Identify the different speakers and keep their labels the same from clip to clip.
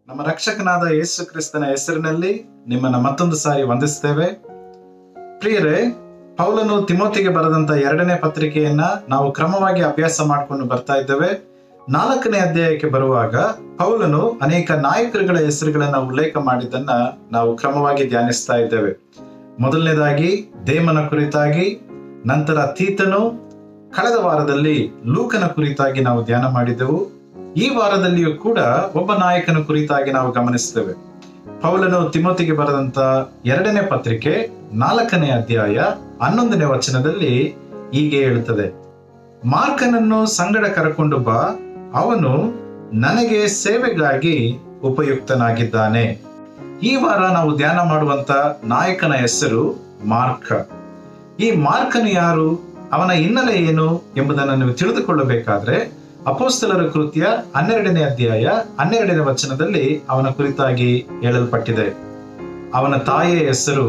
Speaker 1: ನಮ್ಮ ರಕ್ಷಕನಾದ ಯೇಸು ಕ್ರಿಸ್ತನ ಹೆಸರಿನಲ್ಲಿ ನಿಮ್ಮನ್ನ ಮತ್ತೊಂದು ಸಾರಿ ವಂದಿಸ್ತೇವೆ. ಪ್ರಿಯರೇ, ಪೌಲನು ತಿಮೋತಿಗೆ ಬರೆದಂತ 2ನೇ ಪತ್ರಿಕೆಯನ್ನ ನಾವು ಕ್ರಮವಾಗಿ ಅಭ್ಯಾಸ ಮಾಡಿಕೊಂಡು ಬರ್ತಾ ಇದ್ದೇವೆ. 4ನೇ ಅಧ್ಯಾಯಕ್ಕೆ ಬರುವಾಗ ಪೌಲನು ಅನೇಕ ನಾಯಕರುಗಳ ಹೆಸರುಗಳನ್ನ ಉಲ್ಲೇಖ ಮಾಡಿದ್ದನ್ನ ನಾವು ಕ್ರಮವಾಗಿ ಧ್ಯಾನಿಸ್ತಾ ಇದ್ದೇವೆ. ಮೊದಲನೇದಾಗಿ ದೇಮನ ಕುರಿತಾಗಿ, ನಂತರ ತೀತನು, ಕಳೆದ ವಾರದಲ್ಲಿ ಲೂಕನ ಕುರಿತಾಗಿ ನಾವು ಧ್ಯಾನ ಮಾಡಿದೆವು. ಈ ವಾರದಲ್ಲಿಯೂ ಕೂಡ ಒಬ್ಬ ನಾಯಕನ ಕುರಿತಾಗಿ ನಾವು ಗಮನಿಸ್ತೇವೆ. ಪೌಲನು ತಿಮೋತಿಗೆ ಬರೆದಂತ 2ನೇ ಪತ್ರಿಕೆ 4ನೇ ಅಧ್ಯಾಯ 11ನೇ ವಚನದಲ್ಲಿ ಹೀಗೆ ಹೇಳುತ್ತದೆ: ಮಾರ್ಕನನ್ನು ಸಂಗಡ ಕರಕೊಂಡು ಬಾ, ಅವನು ನನಗೆ ಸೇವೆಗಾಗಿ ಉಪಯುಕ್ತನಾಗಿದ್ದಾನೆ. ಈ ವಾರ ನಾವು ಧ್ಯಾನ ಮಾಡುವಂತ ನಾಯಕನ ಹೆಸರು ಮಾರ್ಕ. ಈ ಮಾರ್ಕನು ಯಾರು, ಅವನ ಹಿನ್ನೆಲೆ ಏನು ಎಂಬುದನ್ನು ನೀವು ತಿಳಿದುಕೊಳ್ಳಬೇಕಾದ್ರೆ ಅಪೊಸ್ತಲರ ಕೃತ್ಯ 12ನೇ ಅಧ್ಯಾಯ 12ನೇ ವಚನದಲ್ಲಿ ಅವನ ಕುರಿತಾಗಿ ಹೇಳಲ್ಪಟ್ಟಿದೆ. ಅವನ ತಾಯಿಯ ಹೆಸರು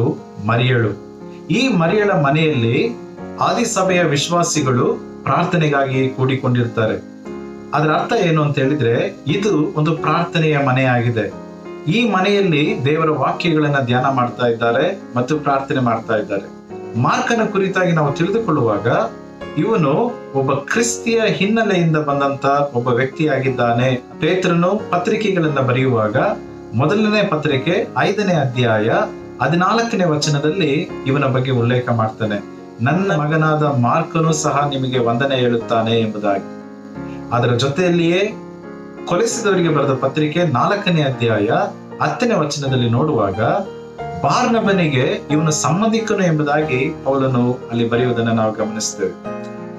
Speaker 1: ಮರಿಯಳು. ಈ ಮರಿಯಳ ಮನೆಯಲ್ಲಿ ಆದಿಸಭೆಯ ವಿಶ್ವಾಸಿಗಳು ಪ್ರಾರ್ಥನೆಗಾಗಿ ಕೂಡಿಕೊಂಡಿರ್ತಾರೆ. ಅದರ ಅರ್ಥ ಏನು ಅಂತ ಹೇಳಿದ್ರೆ, ಇದು ಒಂದು ಪ್ರಾರ್ಥನೆಯ ಮನೆಯಾಗಿದೆ. ಈ ಮನೆಯಲ್ಲಿ ದೇವರ ವಾಕ್ಯಗಳನ್ನ ಧ್ಯಾನ ಮಾಡ್ತಾ ಇದ್ದಾರೆ ಮತ್ತು ಪ್ರಾರ್ಥನೆ ಮಾಡ್ತಾ ಇದ್ದಾರೆ. ಮಾರ್ಕನ ಕುರಿತಾಗಿ ನಾವು ತಿಳಿದುಕೊಳ್ಳುವಾಗ ಇವನು ಒಬ್ಬ ಕ್ರಿಸ್ತಿಯ ಹಿನ್ನೆಲೆಯಿಂದ ಬಂದಂತ ಒಬ್ಬ ವ್ಯಕ್ತಿಯಾಗಿದ್ದಾನೆ. ಪೇತ್ರನು ಪತ್ರಿಕೆಗಳನ್ನ ಬರೆಯುವಾಗ 1ನೇ ಪತ್ರಿಕೆ 5ನೇ ಅಧ್ಯಾಯ 14ನೇ ವಚನದಲ್ಲಿ ಇವನ ಬಗ್ಗೆ ಉಲ್ಲೇಖ ಮಾಡ್ತಾನೆ. ನನ್ನ ಮಗನಾದ ಮಾರ್ಕನು ಸಹ ನಿಮಗೆ ವಂದನೆ ಹೇಳುತ್ತಾನೆ ಎಂಬುದಾಗಿ. ಅದರ ಜೊತೆಯಲ್ಲಿಯೇ ಕೊಲೆಸಿದವರಿಗೆ ಬರೆದ ಪತ್ರಿಕೆ 4ನೇ ಅಧ್ಯಾಯ 10ನೇ ವಚನದಲ್ಲಿ ನೋಡುವಾಗ ಬಾರ್ನಬನಿಗೆ ಇವನು ಸಂಬಂಧಿಕನು ಎಂಬುದಾಗಿ ಪೌಲನು ಅಲ್ಲಿ ಬರೆಯುವುದನ್ನು ನಾವು ಗಮನಿಸ್ತೇವೆ.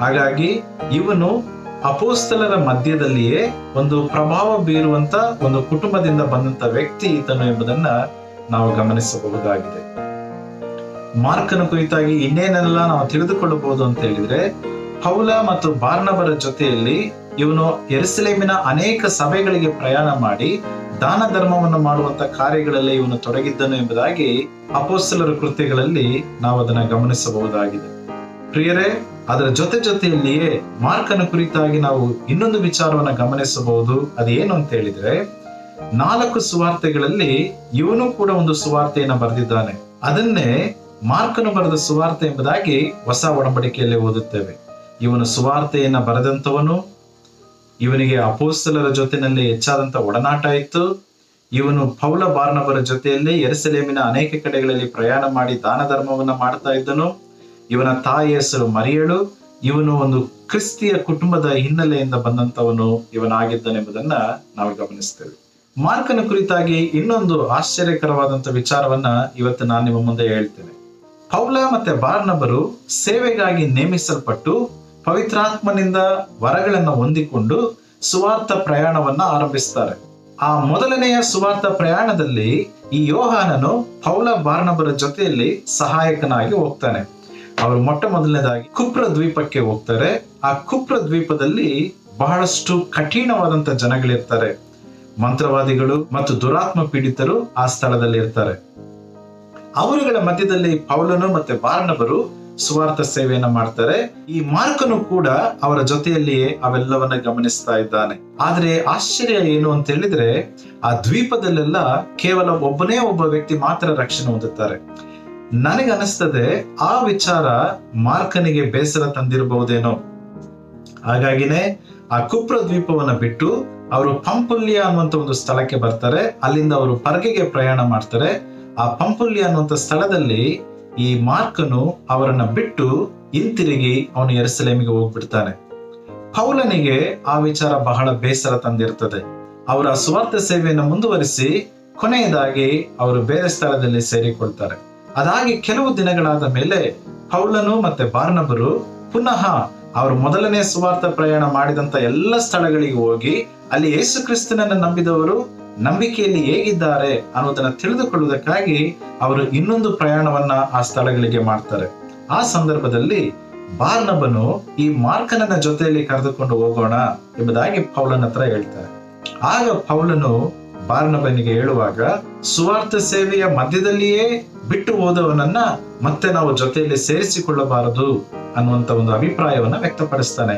Speaker 1: ಹಾಗಾಗಿ ಇವನು ಅಪೋಸ್ತಲರ ಮಧ್ಯದಲ್ಲಿಯೇ ಒಂದು ಪ್ರಭಾವ ಬೀರುವಂತ ಒಂದು ಕುಟುಂಬದಿಂದ ಬಂದಂತ ವ್ಯಕ್ತಿ ಈತನು ಎಂಬುದನ್ನ ನಾವು ಗಮನಿಸಬಹುದಾಗಿದೆ. ಮಾರ್ಕನ ಕುರಿತಾಗಿ ಇನ್ನೇನೆಲ್ಲ ನಾವು ತಿಳಿದುಕೊಳ್ಳಬಹುದು ಅಂತ ಹೇಳಿದ್ರೆ, ಪೌಲ ಮತ್ತು ಬಾರ್ನಬರ ಜೊತೆಯಲ್ಲಿ ಇವನು ಯೆರೂಸಲೇಮಿನ ಅನೇಕ ಸಭೆಗಳಿಗೆ ಪ್ರಯಾಣ ಮಾಡಿ ದಾನ ಧರ್ಮವನ್ನು ಮಾಡುವಂತ ಕಾರ್ಯಗಳಲ್ಲಿ ಇವನು ತೊಡಗಿದ್ದನು ಎಂಬುದಾಗಿ ಅಪೊಸ್ತಲರ ಕೃತ್ಯಗಳಲ್ಲಿ ನಾವು ಅದನ್ನ ಗಮನಿಸಬಹುದಾಗಿದೆ. ಪ್ರಿಯರೇ, ಅದರ ಜೊತೆಯಲ್ಲಿಯೇ ಮಾರ್ಕನ ಕುರಿತಾಗಿ ನಾವು ಇನ್ನೊಂದು ವಿಚಾರವನ್ನ ಗಮನಿಸಬಹುದು. ಅದೇನು ಅಂತ ಹೇಳಿದ್ರೆ, 4 ಸುವಾರ್ತೆಗಳಲ್ಲಿ ಇವನು ಕೂಡ ಒಂದು ಸುವಾರ್ತೆಯನ್ನ ಬರೆದಿದ್ದಾನೆ. ಅದನ್ನೇ ಮಾರ್ಕನು ಬರೆದ ಸುವಾರ್ತೆ ಎಂಬುದಾಗಿ ಹೊಸ ಒಡಂಬಡಿಕೆಯಲ್ಲಿ ಓದುತ್ತೇವೆ. ಇವನು ಸುವಾರ್ತೆಯನ್ನ ಬರೆದಂತವನು. ಇವನಿಗೆ ಅಪೊಸ್ತಲರ ಜೊತೆಯಲ್ಲಿ ಹೆಚ್ಚಾದಂತ ಒಡನಾಟ ಇತ್ತು. ಇವನು ಪೌಲ ಬಾರ್ನಬರ ಜೊತೆಯಲ್ಲಿ ಯೆರೂಸಲೇಮಿನ ಅನೇಕ ಕಡೆಗಳಲ್ಲಿ ಪ್ರಯಾಣ ಮಾಡಿ ದಾನ ಧರ್ಮವನ್ನ ಮಾಡ್ತಾ ಇದ್ದನು. ಇವನ ತಾಯಿಯ ಹೆಸರು ಮರಿಯಳು. ಇವನು ಒಂದು ಕ್ರಿಸ್ತಿಯ ಕುಟುಂಬದ ಹಿನ್ನೆಲೆಯಿಂದ ಬಂದಂತವನು ಇವನಾಗಿದ್ದನೆಂಬುದನ್ನ ನಾವು ಗಮನಿಸ್ತೇವೆ. ಮಾರ್ಕನ ಕುರಿತಾಗಿ ಇನ್ನೊಂದು ಆಶ್ಚರ್ಯಕರವಾದಂತ ವಿಚಾರವನ್ನ ಇವತ್ತು ನಾನು ನಿಮ್ಮ ಮುಂದೆ ಹೇಳ್ತೇನೆ. ಪೌಲ ಮತ್ತೆ ಬಾರ್ನಬರು ಸೇವೆಗಾಗಿ ನೇಮಿಸಲ್ಪಟ್ಟು ಪವಿತ್ರಾತ್ಮನಿಂದ ವರಗಳನ್ನು ಹೊಂದಿಕೊಂಡು ಸುವಾರ್ಥ ಪ್ರಯಾಣವನ್ನ ಆರಂಭಿಸ್ತಾರೆ. ಆ ಮೊದಲನೆಯ ಸುವಾರ್ಥ ಪ್ರಯಾಣದಲ್ಲಿ ಈ ಯೋಹಾನನು ಪೌಲ ಬಾರ್ನಬರ ಜೊತೆಯಲ್ಲಿ ಸಹಾಯಕನಾಗಿ ಹೋಗ್ತಾನೆ. ಅವರು ಮೊದಲನೇದಾಗಿ ಕುಪ್ರ ದ್ವೀಪಕ್ಕೆ ಹೋಗ್ತಾರೆ. ಆ ಕುಪ್ರ ದ್ವೀಪದಲ್ಲಿ ಬಹಳಷ್ಟು ಕಠಿಣವಾದಂತ ಜನಗಳಿರ್ತಾರೆ. ಮಂತ್ರವಾದಿಗಳು ಮತ್ತು ದುರಾತ್ಮ ಪೀಡಿತರು ಆ ಸ್ಥಳದಲ್ಲಿ ಇರ್ತಾರೆ. ಅವರುಗಳ ಮಧ್ಯದಲ್ಲಿ ಪೌಲನು ಮತ್ತೆ ಬಾರ್ನಬರು ಸುವಾರ್ಥ ಸೇವೆಯನ್ನ ಮಾಡ್ತಾರೆ. ಈ ಮಾರ್ಕನು ಕೂಡ ಅವರ ಜೊತೆಯಲ್ಲಿಯೇ ಅವೆಲ್ಲವನ್ನ ಗಮನಿಸ್ತಾ ಇದ್ದಾನೆ. ಆದ್ರೆ ಆಶ್ಚರ್ಯ ಏನು ಅಂತ ಹೇಳಿದ್ರೆ, ಆ ದ್ವೀಪದಲ್ಲೆಲ್ಲ ಕೇವಲ ಒಬ್ಬನೇ ಒಬ್ಬ ವ್ಯಕ್ತಿ ಮಾತ್ರ ರಕ್ಷಣೆ ಹೊಂದುತ್ತಾರೆ. ನನಗನ್ನಿಸ್ತದೆ ಆ ವಿಚಾರ ಮಾರ್ಕನಿಗೆ ಬೇಸರ ತಂದಿರಬಹುದೇನೋ. ಹಾಗಾಗಿನೇ ಆ ಕುಪ್ರ ದ್ವೀಪವನ್ನ ಬಿಟ್ಟು ಅವರು ಪಂಪುಲ್ಯ ಅನ್ನುವಂತ ಒಂದು ಸ್ಥಳಕ್ಕೆ ಬರ್ತಾರೆ. ಅಲ್ಲಿಂದ ಅವರು ಪರ್ಗೆಗೆ ಪ್ರಯಾಣ ಮಾಡ್ತಾರೆ. ಆ ಪಂಪುಲ್ಯ ಅನ್ನುವಂತ ಸ್ಥಳದಲ್ಲಿ ಈ ಮಾರ್ಕನು ಅವರನ್ನ ಬಿಟ್ಟು ಹಿಂತಿರುಗಿ ಅವನು ಯೆರೂಸಲೇಮಿಗೆ ಹೋಗ್ಬಿಡ್ತಾನೆ. ಪೌಲನಿಗೆ ಆ ವಿಚಾರ ಬಹಳ ಬೇಸರ ತಂದಿರ್ತದೆ. ಅವರ ಸುವಾರ್ಥ ಸೇವೆಯನ್ನು ಮುಂದುವರಿಸಿ ಕೊನೆಯದಾಗಿ ಅವರು ಬೇರೆ ಸ್ಥಳದಲ್ಲಿ ಸೇರಿಕೊಳ್ತಾರೆ. ಅದಾಗಿ ಕೆಲವು ದಿನಗಳಾದ ಮೇಲೆ ಪೌಲನು ಮತ್ತೆ ಬಾರ್ನಬರು ಪುನಃ ಅವರು ಮೊದಲನೇ ಸುವಾರ್ಥ ಪ್ರಯಾಣ ಮಾಡಿದಂತ ಎಲ್ಲ ಸ್ಥಳಗಳಿಗೆ ಹೋಗಿ ಅಲ್ಲಿ ಯೇಸು ಕ್ರಿಸ್ತನನ್ನ ನಂಬಿದವರು ನಂಬಿಕೆಯಲ್ಲಿ ಹೇಗಿದ್ದಾರೆ ಅನ್ನೋದನ್ನ ತಿಳಿದುಕೊಳ್ಳುವುದಕ್ಕಾಗಿ ಅವರು ಇನ್ನೊಂದು ಪ್ರಯಾಣವನ್ನ ಆ ಸ್ಥಳಗಳಿಗೆ ಮಾಡ್ತಾರೆ. ಆ ಸಂದರ್ಭದಲ್ಲಿ ಬಾರ್ನಬನು ಈ ಮಾರ್ಕನನ್ನ ಜೊತೆಯಲ್ಲಿ ಕರೆದುಕೊಂಡು ಹೋಗೋಣ ಎಂಬುದಾಗಿ ಪೌಲನ ಹತ್ರ ಹೇಳ್ತಾರೆ. ಆಗ ಪೌಲನು ಬಾರ್ನಬನಿಗೆ ಹೇಳುವಾಗ, ಸುವಾರ್ಥ ಸೇವೆಯ ಮಧ್ಯದಲ್ಲಿಯೇ ಬಿಟ್ಟು ಹೋದವನನ್ನ ಮತ್ತೆ ನಾವು ಜೊತೆಯಲ್ಲಿ ಸೇರಿಸಿಕೊಳ್ಳಬಾರದು ಅನ್ನುವಂತ ಒಂದು ಅಭಿಪ್ರಾಯವನ್ನ ವ್ಯಕ್ತಪಡಿಸ್ತಾನೆ.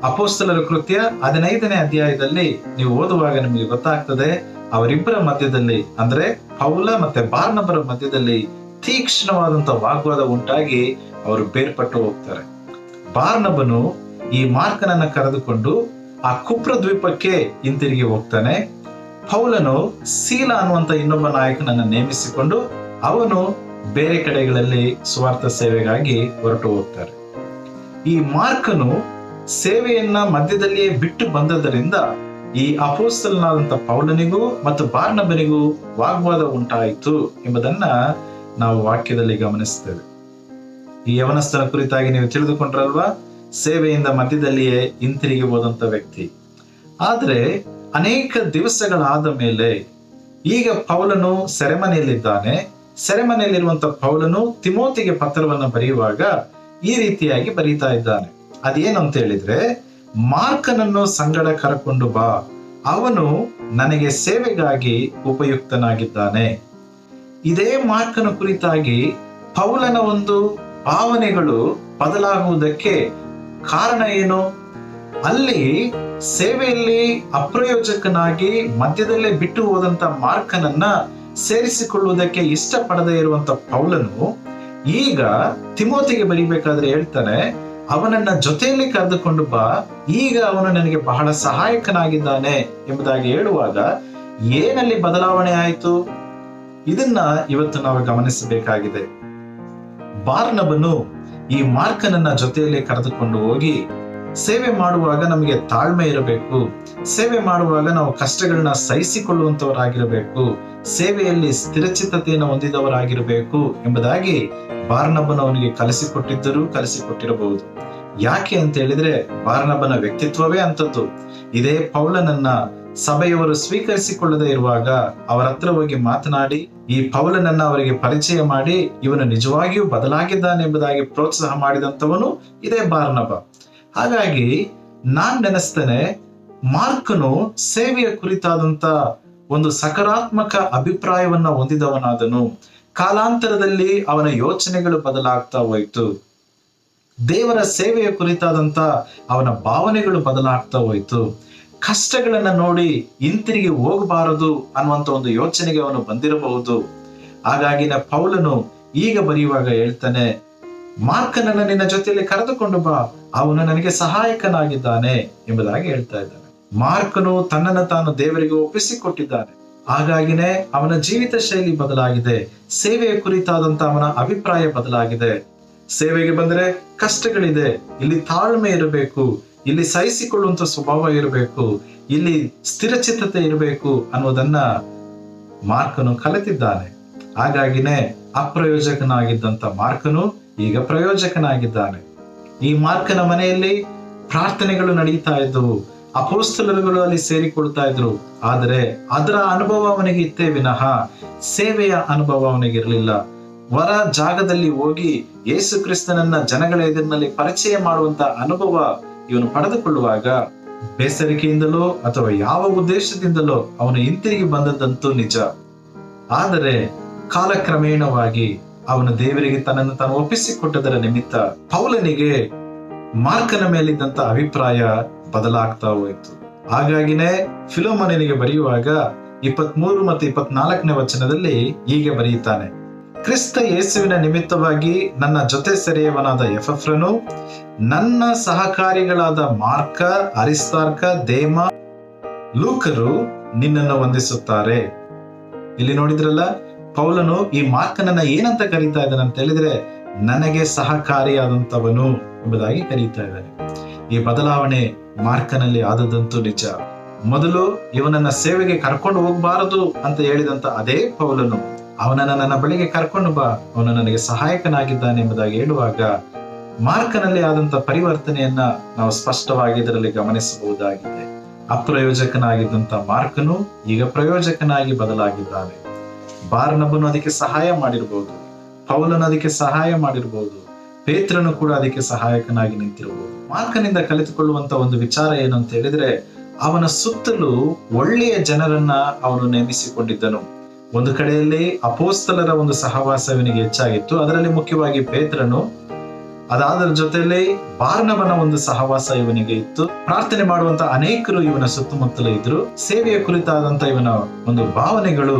Speaker 1: ಅಪೊಸ್ತಲರ ಕೃತ್ಯ 15ನೇ ಅಧ್ಯಾಯದಲ್ಲಿ ನೀವು ಓದುವಾಗ ನಿಮಗೆ ಗೊತ್ತಾಗ್ತದೆ, ಅವರಿಬ್ಬರ ಮಧ್ಯದಲ್ಲಿ, ಅಂದ್ರೆ ಪೌಲ ಮತ್ತೆ ಬಾರ್ನಬರ ಮಧ್ಯದಲ್ಲಿ ತೀಕ್ಷ್ಣವಾದಂತ ವಾಗ್ವಾದ ಉಂಟಾಗಿ ಅವರು ಬೇರ್ಪಟ್ಟು ಹೋಗ್ತಾರೆ. ಬಾರ್ನಬನು ಈ ಮಾರ್ಕನನ್ನ ಕರೆದುಕೊಂಡು ಆ ಕುಪ್ರ ದ್ವೀಪಕ್ಕೆ ಹಿಂತಿರುಗಿ ಹೋಗ್ತಾನೆ. ಪೌಲನು ಸೀಲ ಅನ್ನುವಂತ ಇನ್ನೊಬ್ಬ ನಾಯಕನನ್ನ ನೇಮಿಸಿಕೊಂಡು ಅವನು ಬೇರೆ ಕಡೆಗಳಲ್ಲಿ ಸುವಾರ್ಥ ಸೇವೆಗಾಗಿ ಹೊರಟು ಹೋಗ್ತಾರೆ. ಈ ಮಾರ್ಕನು ಸೇವೆಯನ್ನ ಮಧ್ಯದಲ್ಲಿಯೇ ಬಿಟ್ಟು ಬಂದದರಿಂದ ಈ ಅಪೊಸ್ತಲನಾದಂತ ಪೌಲನಿಗೂ ಮತ್ತು ಬಾರ್ನಬನಿಗೂ ವಾಗ್ವಾದ ಉಂಟಾಯಿತು ಎಂಬುದನ್ನ ನಾವು ವಾಕ್ಯದಲ್ಲಿ ಗಮನಿಸ್ತೇವೆ. ಈ ಯವನಸ್ಥನ ಕುರಿತಾಗಿ ನೀವು ತಿಳಿದುಕೊಂಡ್ರಲ್ವಾ, ಸೇವೆಯಿಂದ ಮಧ್ಯದಲ್ಲಿಯೇ ಹಿಂತಿರುಗಿ ಹೋದಂತ ವ್ಯಕ್ತಿ. ಆದ್ರೆ ಅನೇಕ ದಿವಸಗಳಾದ ಮೇಲೆ ಈಗ ಪೌಲನು ಸೆರೆಮನೆಯಲ್ಲಿದ್ದಾನೆ. ಸೆರೆಮನೆಯಲ್ಲಿರುವಂತ ಪೌಲನು ತಿಮೋತಿಗೆ ಪತ್ರವನ್ನ ಬರೆಯುವಾಗ ಈ ರೀತಿಯಾಗಿ ಬರೀತಾ ಇದ್ದಾನೆ. ಅದೇನು ಅಂತ ಹೇಳಿದ್ರೆ, ಮಾರ್ಕನನ್ನು ಸಂಗಡ ಕರಕೊಂಡು ಬಾ, ಅವನು ನನಗೆ ಸೇವೆಗಾಗಿ ಉಪಯುಕ್ತನಾಗಿದ್ದಾನೆ. ಇದೇ ಮಾರ್ಕನ ಕುರಿತಾಗಿ ಪೌಲನ ಒಂದು ಭಾವನೆಗಳು ಬದಲಾಗುವುದಕ್ಕೆ ಕಾರಣ ಏನು? ಅಲ್ಲಿ ಸೇವೆಯಲ್ಲಿ ಅಪ್ರಯೋಜಕನಾಗಿ ಮಧ್ಯದಲ್ಲೇ ಬಿಟ್ಟು ಹೋದಂತ ಮಾರ್ಕನನ್ನ ಸೇರಿಸಿಕೊಳ್ಳುವುದಕ್ಕೆ ಇಷ್ಟಪಡದೇ ಇರುವಂತ ಪೌಲನು ಈಗ ತಿಮೋತಿಗೆ ಬರೀಬೇಕಾದ್ರೆ ಹೇಳ್ತಾನೆ, ಅವನನ್ನ ಜೊತೆಯಲ್ಲಿ ಕರೆದುಕೊಂಡು ಬಾ, ಈಗ ಅವನು ನನಗೆ ಬಹಳ ಸಹಾಯಕನಾಗಿದ್ದಾನೆ ಎಂಬುದಾಗಿ ಹೇಳುವಾಗ ಏನಲ್ಲಿ ಬದಲಾವಣೆ ಆಯಿತು? ಇದನ್ನ ಇವತ್ತು ನಾವು ಗಮನಿಸಬೇಕಾಗಿದೆ. ಬಾರ್ನಬನು ಈ ಮಾರ್ಕನನ್ನ ಜೊತೆಯಲ್ಲಿ ಕರೆದುಕೊಂಡು ಹೋಗಿ ಸೇವೆ ಮಾಡುವಾಗ ನಮಗೆ ತಾಳ್ಮೆ ಇರಬೇಕು, ಸೇವೆ ಮಾಡುವಾಗ ನಾವು ಕಷ್ಟಗಳನ್ನ ಸಹಿಸಿಕೊಳ್ಳುವಂತವರಾಗಿರಬೇಕು, ಸೇವೆಯಲ್ಲಿ ಸ್ಥಿರಚಿತ್ತತೆಯನ್ನು ಹೊಂದಿದವರಾಗಿರಬೇಕು ಎಂಬುದಾಗಿ ಬಾರ್ನಬನ ಅವನಿಗೆ ಕಲಿಸಿಕೊಟ್ಟಿರಬಹುದು. ಯಾಕೆ ಅಂತ ಹೇಳಿದ್ರೆ ಬಾರ್ನಬನ ವ್ಯಕ್ತಿತ್ವವೇ ಅಂತದ್ದು. ಇದೇ ಪೌಲನನ್ನ ಸಭೆಯವರು ಸ್ವೀಕರಿಸಿಕೊಳ್ಳದೆ ಇರುವಾಗ ಅವರ ಹತ್ರ ಹೋಗಿ ಮಾತನಾಡಿ ಈ ಪೌಲನನ್ನ ಅವರಿಗೆ ಪರಿಚಯ ಮಾಡಿ ಇವನು ನಿಜವಾಗಿಯೂ ಬದಲಾಗಿದ್ದಾನೆ ಎಂಬುದಾಗಿ ಪ್ರೋತ್ಸಾಹ ಮಾಡಿದಂತವನು ಇದೇ ಬಾರ್ನಬ. ಹಾಗಾಗಿ ನಾನ್ ನೆನೆಸ್ತೇನೆ, ಮಾರ್ಕನು ಸೇವೆಯ ಕುರಿತಾದಂತ ಒಂದು ಸಕಾರಾತ್ಮಕ ಅಭಿಪ್ರಾಯವನ್ನ ಹೊಂದಿದವನಾದನು. ಕಾಲಾಂತರದಲ್ಲಿ ಅವನ ಯೋಚನೆಗಳು ಬದಲಾಗ್ತಾ ಹೋಯಿತು. ದೇವರ ಸೇವೆಯ ಕುರಿತಾದಂತ ಅವನ ಭಾವನೆಗಳು ಬದಲಾಗ್ತಾ ಹೋಯಿತು. ಕಷ್ಟಗಳನ್ನ ನೋಡಿ ಹಿಂತಿರುಗಿ ಹೋಗಬಾರದು ಅನ್ನುವಂತ ಒಂದು ಯೋಚನೆಗೆ ಅವನು ಬಂದಿರಬಹುದು. ಹಾಗಾಗಿ ಪೌಲನು ಈಗ ಬರೆಯುವಾಗ ಹೇಳ್ತಾನೆ, ಮಾರ್ಕನನ್ನ ನಿನ್ನ ಜೊತೆಯಲ್ಲಿ ಕರೆದುಕೊಂಡು ಬಾ, ಅವನು ನನಗೆ ಸಹಾಯಕನಾಗಿದ್ದಾನೆ ಎಂಬುದಾಗಿ ಹೇಳ್ತಾ ಇದ್ದಾನೆ. ಮಾರ್ಕನು ತನ್ನನ್ನು ತಾನು ದೇವರಿಗೆ ಒಪ್ಪಿಸಿಕೊಟ್ಟಿದ್ದಾನೆ. ಹಾಗಾಗಿನೇ ಅವನ ಜೀವಿತ ಶೈಲಿ ಬದಲಾಗಿದೆ. ಸೇವೆಯ ಕುರಿತಾದಂತ ಅವನ ಅಭಿಪ್ರಾಯ ಬದಲಾಗಿದೆ. ಸೇವೆಗೆ ಬಂದ್ರೆ ಕಷ್ಟಗಳಿದೆ, ಇಲ್ಲಿ ತಾಳ್ಮೆ ಇರಬೇಕು, ಇಲ್ಲಿ ಸಹಿಸಿಕೊಳ್ಳುವಂತ ಸ್ವಭಾವ ಇರಬೇಕು, ಇಲ್ಲಿ ಸ್ಥಿರಚಿತ್ತತೆ ಇರಬೇಕು ಅನ್ನೋದನ್ನ ಮಾರ್ಕನು ಕಲಿತಿದ್ದಾನೆ. ಹಾಗಾಗಿನೇ ಅಪ್ರಯೋಜಕನಾಗಿದ್ದಂತ ಮಾರ್ಕನು ಈಗ ಪ್ರಯೋಜಕನಾಗಿದ್ದಾನೆ. ಈ ಮಾರ್ಕನ ಮನೆಯಲ್ಲಿ ಪ್ರಾರ್ಥನೆಗಳು ನಡೀತಾ ಇದ್ದವು, ಅಪೊಸ್ತಲರುಗಳು ಅಲ್ಲಿ ಸೇರಿಕೊಳ್ತಾ ಇದ್ರು. ಆದರೆ ಅದರ ಅನುಭವ ಅವನಿಗೆ ಇತ್ತೇ ವಿನಃ ಸೇವೆಯ ಅನುಭವ ಅವನಿಗಿರಲಿಲ್ಲ. ಹೊರ ಜಾಗದಲ್ಲಿ ಹೋಗಿ ಯೇಸು ಕ್ರಿಸ್ತನನ್ನ ಜನಗಳ ಎದುರಿನಲ್ಲಿ ಪರಿಚಯ ಮಾಡುವಂತ ಅನುಭವ ಇವನು ಪಡೆದುಕೊಳ್ಳುವಾಗ ಬೇಸರಿಕೆಯಿಂದಲೋ ಅಥವಾ ಯಾವ ಉದ್ದೇಶದಿಂದಲೋ ಅವನು ಹಿಂತಿರುಗಿ ಬಂದದ್ದಂತೂ ನಿಜ. ಆದರೆ ಕಾಲಕ್ರಮೇಣವಾಗಿ ಅವನು ದೇವರಿಗೆ ತನ್ನನ್ನು ತಾನು ಒಪ್ಪಿಸಿಕೊಟ್ಟದರ ನಿಮಿತ್ತ ಪೌಲನಿಗೆ ಮಾರ್ಕನ ಮೇಲಿದ್ದಂತ ಅಭಿಪ್ರಾಯ ಬದಲಾಗ್ತಾ ಹೋಯಿತು. ಹಾಗಾಗಿನೇ ಫಿಲೋಮೋನನಿಗೆ ಬರೆಯುವಾಗ 23 ಮತ್ತು 24ನೇ ವಚನದಲ್ಲಿ ಹೀಗೆ ಬರೆಯುತ್ತಾನೆ, ಕ್ರಿಸ್ತ ಯೇಸುವಿನ ನಿಮಿತ್ತವಾಗಿ ನನ್ನ ಜೊತೆ ಸೆರೆಯವನಾದ ಎಫಫ್ರನು, ನನ್ನ ಸಹಕಾರಿಗಳಾದ ಮಾರ್ಕ, ಅರಿಸ್ತಾರ್ಕ, ದೇಮ, ಲೂಕರು ನಿನ್ನನ್ನು ವಂದಿಸುತ್ತಾರೆ. ಇಲ್ಲಿ ನೋಡಿದ್ರಲ್ಲ, ಪೌಲನು ಈ ಮಾರ್ಕನನ್ನ ಏನಂತ ಕರೀತಾ ಇದ್ದಾನೆ ಅಂತ ಹೇಳಿದ್ರೆ, ನನಗೆ ಸಹಕಾರಿಯಾದಂತವನು ಎಂಬುದಾಗಿ ಕರೀತಾ ಇದ್ದಾನೆ. ಈ ಬದಲಾವಣೆ ಮಾರ್ಕನಲ್ಲಿ ಆದದಂತೂ ನಿಜ. ಮೊದಲು ಇವನನ್ನ ಸೇವೆಗೆ ಕರ್ಕೊಂಡು ಹೋಗಬಾರದು ಅಂತ ಹೇಳಿದಂತ ಅದೇ ಪೌಲನು ಅವನನ್ನ ನನ್ನ ಬಳಿಗೆ ಕರ್ಕೊಂಡು ಬಾ, ಅವನು ನನಗೆ ಸಹಾಯಕನಾಗಿದ್ದಾನೆ ಎಂಬುದಾಗಿ ಹೇಳುವಾಗ ಮಾರ್ಕನಲ್ಲಿ ಆದಂತ ಪರಿವರ್ತನೆಯನ್ನ ನಾವು ಸ್ಪಷ್ಟವಾಗಿ ಇದರಲ್ಲಿ ಗಮನಿಸಬಹುದಾಗಿದೆ. ಅಪ್ರಯೋಜಕನಾಗಿದ್ದಂತ ಮಾರ್ಕನು ಈಗ ಪ್ರಯೋಜಕನಾಗಿ ಬದಲಾಗಿದ್ದಾನೆ. ಬಾರ್ನಬನು ಅದಕ್ಕೆ ಸಹಾಯ ಮಾಡಿರಬಹುದು, ಪೌಲನು ಅದಕ್ಕೆ ಸಹಾಯ ಮಾಡಿರಬಹುದು, ಪೇತ್ರನು ಕೂಡ ಅದಕ್ಕೆ ಸಹಾಯಕನಾಗಿ ನಿಂತಿರಬಹುದು. ಮಾರ್ಕನಿಂದ ಕಲಿತುಕೊಳ್ಳುವಂತ ಒಂದು ವಿಚಾರ ಏನು ಅಂತ ಹೇಳಿದ್ರೆ, ಅವನ ಸುತ್ತಲೂ ಒಳ್ಳೆಯ ಜನರನ್ನ ಅವನು ನೇಮಿಸಿಕೊಂಡಿದ್ದನು. ಒಂದು ಕಡೆಯಲ್ಲಿ ಅಪೋಸ್ತಲರ ಒಂದು ಸಹವಾಸವನಿಗೆ ಹೆಚ್ಚಾಗಿತ್ತು, ಅದರಲ್ಲಿ ಮುಖ್ಯವಾಗಿ ಪೇತ್ರನು. ಅದಾದರ ಜೊತೆಯಲ್ಲಿ ಬಾರ್ನಬನ ಒಂದು ಸಹವಾಸ ಇವನಿಗೆ ಇತ್ತು. ಪ್ರಾರ್ಥನೆ ಮಾಡುವಂತ ಅನೇಕರು ಇವನ ಸುತ್ತಮುತ್ತಲೇ ಇದ್ರು. ಸೇವೆಯ ಕುರಿತಾದಂತ ಇವನ ಒಂದು ಭಾವನೆಗಳು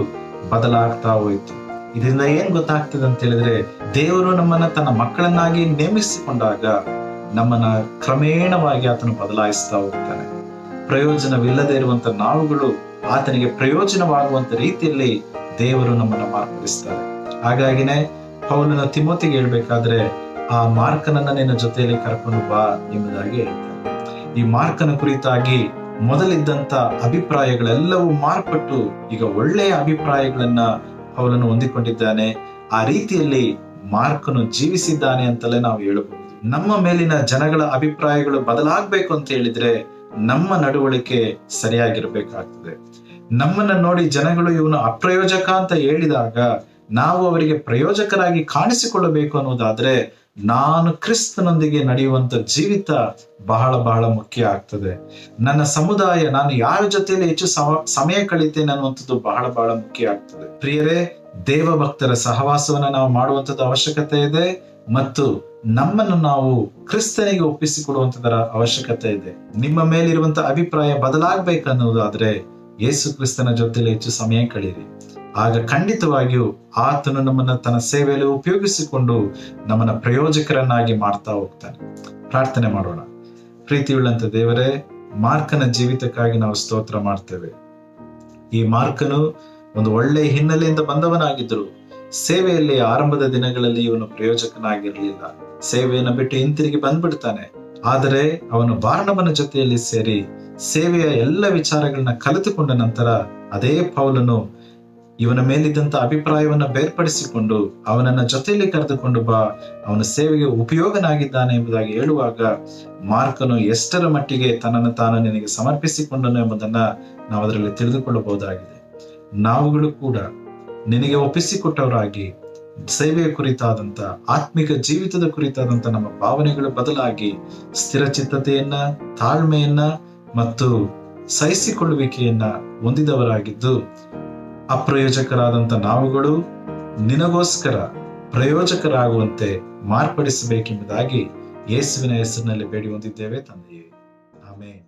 Speaker 1: ಬದಲಾಗ್ತಾ ಹೋಯಿತು. ಇದರಿಂದ ಏನ್ ಗೊತ್ತಾಗ್ತದೆ ಅಂತ ಹೇಳಿದ್ರೆ, ದೇವರು ನಮ್ಮನ್ನ ತನ್ನ ಮಕ್ಕಳನ್ನಾಗಿ ನೇಮಿಸಿಕೊಂಡಾಗ ನಮ್ಮನ್ನ ಕ್ರಮೇಣವಾಗಿ ಆತನು ಬದಲಾಯಿಸ್ತಾ ಹೋಗ್ತಾನೆ. ಪ್ರಯೋಜನವಿಲ್ಲದೆ ಇರುವಂತ ನಾವುಗಳು ಆತನಿಗೆ ಪ್ರಯೋಜನವಾಗುವಂತ ರೀತಿಯಲ್ಲಿ ದೇವರು ನಮ್ಮನ್ನ ಮಾರ್ಪಡಿಸ್ತಾರೆ. ಹಾಗಾಗಿನೇ ಪೌಲನು ತಿಮೋತಿಗೆ ಹೇಳ್ಬೇಕಾದ್ರೆ, ಆ ಮಾರ್ಕನನ್ನ ನಿನ್ನ ಜೊತೆಯಲ್ಲಿ ಕರ್ಕೊಂಡು ಬಾ ಎಂಬುದಾಗಿ ಹೇಳ್ತಾನೆ. ಈ ಮಾರ್ಕನ ಕುರಿತಾಗಿ ಮೊದಲಿದ್ದಂತ ಅಭಿಪ್ರಾಯಗಳೆಲ್ಲವೂ ಮಾರ್ಪಟ್ಟು ಈಗ ಒಳ್ಳೆಯ ಅಭಿಪ್ರಾಯಗಳನ್ನ ಪೌಲನು ಹೊಂದಿಕೊಂಡಿದ್ದಾನೆ. ಆ ರೀತಿಯಲ್ಲಿ ಮಾರ್ಕನು ಜೀವಿಸಿದ್ದಾನೆ ಅಂತಲೇ ನಾವು ಹೇಳಬಹುದು. ನಮ್ಮ ಮೇಲಿನ ಜನಗಳ ಅಭಿಪ್ರಾಯಗಳು ಬದಲಾಗಬೇಕು ಅಂತ ಹೇಳಿದ್ರೆ ನಮ್ಮ ನಡವಳಿಕೆ ಸರಿಯಾಗಿರ್ಬೇಕಾಗ್ತದೆ. ನಮ್ಮನ್ನ ನೋಡಿ ಜನಗಳು ಇವನು ಅಪ್ರಯೋಜಕ ಅಂತ ಹೇಳಿದಾಗ ನಾವು ಅವರಿಗೆ ಪ್ರಯೋಜಕರಾಗಿ ಕಾಣಿಸಿಕೊಳ್ಳಬೇಕು ಅನ್ನೋದಾದ್ರೆ ನಾನು ಕ್ರಿಸ್ತನೊಂದಿಗೆ ನಡೆಯುವಂತ ಜೀವಿತ ಬಹಳ ಬಹಳ ಮುಖ್ಯ ಆಗ್ತದೆ. ನನ್ನ ಸಮುದಾಯ, ನಾನು ಯಾರ ಜೊತೆಯಲ್ಲಿ ಹೆಚ್ಚು ಸಮಯ ಕಳೀತೇನೆ ಅನ್ನುವಂಥದ್ದು ಬಹಳ ಬಹಳ ಮುಖ್ಯ ಆಗ್ತದೆ. ಪ್ರಿಯರೇ, ದೇವ ಭಕ್ತರ ಸಹವಾಸವನ್ನ ನಾವು ಮಾಡುವಂತದ್ದು ಅವಶ್ಯಕತೆ ಇದೆ ಮತ್ತು ನಮ್ಮನ್ನು ನಾವು ಕ್ರಿಸ್ತನಿಗೆ ಒಪ್ಪಿಸಿಕೊಡುವಂತದರ ಅವಶ್ಯಕತೆ ಇದೆ. ನಿಮ್ಮ ಮೇಲಿರುವಂತ ಅಭಿಪ್ರಾಯ ಬದಲಾಗಬೇಕನ್ನುವುದಾದ್ರೆ ಯೇಸು ಕ್ರಿಸ್ತನ ಜೊತೆಲಿ ಹೆಚ್ಚು ಸಮಯ ಕಳೀರಿ. ಆಗ ಖಂಡಿತವಾಗಿಯೂ ಆತನು ನಮ್ಮನ್ನ ತನ್ನ ಸೇವೆಯಲ್ಲಿ ಉಪಯೋಗಿಸಿಕೊಂಡು ನಮ್ಮನ್ನ ಪ್ರಯೋಜಕರನ್ನಾಗಿ ಮಾಡ್ತಾ ಹೋಗ್ತಾನೆ. ಪ್ರಾರ್ಥನೆ ಮಾಡೋಣ. ಪ್ರೀತಿಯುಳ್ಳಂತ ದೇವರೇ, ಮಾರ್ಕನ ಜೀವಿತಕ್ಕಾಗಿ ನಾವು ಸ್ತೋತ್ರ ಮಾಡ್ತೇವೆ. ಈ ಮಾರ್ಕನು ಒಂದು ಒಳ್ಳೆಯ ಹಿನ್ನೆಲೆಯಿಂದ ಬಂದವನಾಗಿದ್ರು. ಸೇವೆಯಲ್ಲಿ ಆರಂಭದ ದಿನಗಳಲ್ಲಿ ಇವನು ಪ್ರಯೋಜಕನಾಗಿರ್ಲಿಲ್ಲ. ಸೇವೆಯನ್ನು ಬಿಟ್ಟು ಹಿಂತಿರುಗಿ ಬಂದ್ಬಿಡ್ತಾನೆ. ಆದರೆ ಅವನು ಬಾರ್ನಬನ ಜೊತೆಯಲ್ಲಿ ಸೇರಿ ಸೇವೆಯ ಎಲ್ಲ ವಿಚಾರಗಳನ್ನ ಕಲಿತುಕೊಂಡ ನಂತರ ಅದೇ ಪೌಲನು ಇವನ ಮೇಲಿದ್ದಂತ ಅಭಿಪ್ರಾಯವನ್ನ ಬೇರ್ಪಡಿಸಿಕೊಂಡು ಅವನನ್ನ ಜೊತೆಯಲ್ಲಿ ಕರೆದುಕೊಂಡು ಬಾ, ಅವನ ಸೇವೆಗೆ ಉಪಯೋಗನಾಗಿದ್ದಾನೆ ಎಂಬುದಾಗಿ ಹೇಳುವಾಗ ಮಾರ್ಕನು ಎಷ್ಟರ ಮಟ್ಟಿಗೆ ತನ್ನನ್ನು ತಾನು ನಿನಗೆ ಸಮರ್ಪಿಸಿಕೊಂಡನು ಎಂಬುದನ್ನ ನಾವು ಅದರಲ್ಲಿ ತಿಳಿದುಕೊಳ್ಳಬಹುದಾಗಿದೆ. ನಾವುಗಳು ಕೂಡ ನಿನಗೆ ಒಪ್ಪಿಸಿಕೊಟ್ಟವರಾಗಿ ಸೇವೆಯ ಕುರಿತಾದಂತ ಆತ್ಮಿಕ ಜೀವಿತದ ಕುರಿತಾದಂತ ನಮ್ಮ ಭಾವನೆಗಳು ಬದಲಾಗಿ ಸ್ಥಿರಚಿತ್ತತೆಯನ್ನ, ತಾಳ್ಮೆಯನ್ನ ಮತ್ತು ಸಹಿಸಿಕೊಳ್ಳುವಿಕೆಯನ್ನ ಹೊಂದಿದವರಾಗಿದ್ದು ಅಪ್ರಯೋಜಕರಾದಂತ ನಾವುಗಳು ನಿನಗೋಸ್ಕರ ಪ್ರಯೋಜಕರಾಗುವಂತೆ ಮಾರ್ಪಡಿಸಬೇಕೆಂಬುದಾಗಿ ಯೇಸುವಿನ ಹೆಸರಿನಲ್ಲಿ ಬೇಡಿ ಹೊಂದಿದ್ದೇವೆ ತಂದೆಯೇ. ಆಮೆನ್.